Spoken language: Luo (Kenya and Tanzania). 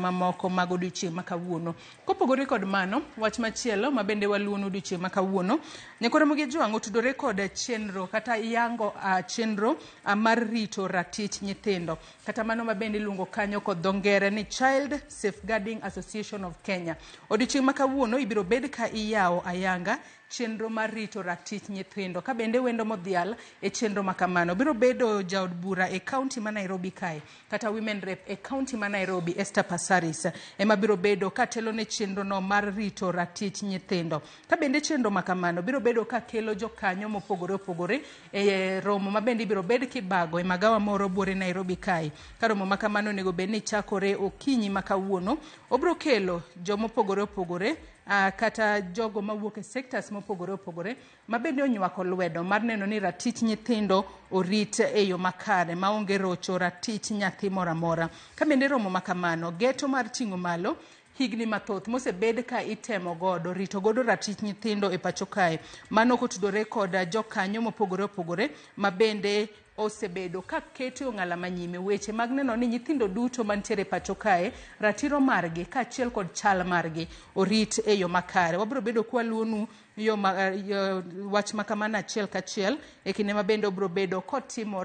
mamoko mag odiochieng' ma kawuono. Kopogore kod mano, wach machielo ma bende waluono odiochieng' ma kawuono, nyakore Ramogi Jwang' otudore kod chenro kata iyango chenro mar rito ratich nyithindo. Kata mano ma bende iluongo kanyo kod dho ngere ni Child Safeguarding Association of Kenya. Odiochieng' ma kawuono ibiro bed ka iyawo ayanga chenro mar rito ratich nyithindo. Ka bende wendo modhial e chenro makamano biro bedo jaod bura e kaunti ma Nairobi kae, kata women rep e kaunti ma Nairobi, Esther Passaris, ema biro bedo ka telo ne chenro no mar rito ratich nyithindo. Ka bende chenro makamano biro bedo ka kelo jokanyo mopogore opogore e romo ma bende biro bed kibago e magawa moro buore Nairobi kae. Ka romo makamano nego bed ni chakore okinyi ma kawuono, obiro kelo jomopogore opogore kata jogo mawuok e sectors mopogore opogore ma bende onywako lwedo mar neno ni ratich nyithindo orit e yo makare maonge rocho ratich nyathi moro amora. Ka bende romo makamano geto mar ting'o malo higni mathoth mosebed ka itemo godo rito godo ratich nyithindo e pacho kae, mano kotudore kod jokanyo mopogore opogore ma bende osebedo ka keto ng'ala manyime weche mag neno ni nyithindo duto mantiere pacho kae ratiro margi kaachiel kod chal margi orit e yo makare. Wabiro bedo kwa luonu wach makamano achiel kachiel e kinde ma bende obiro bedo kotimore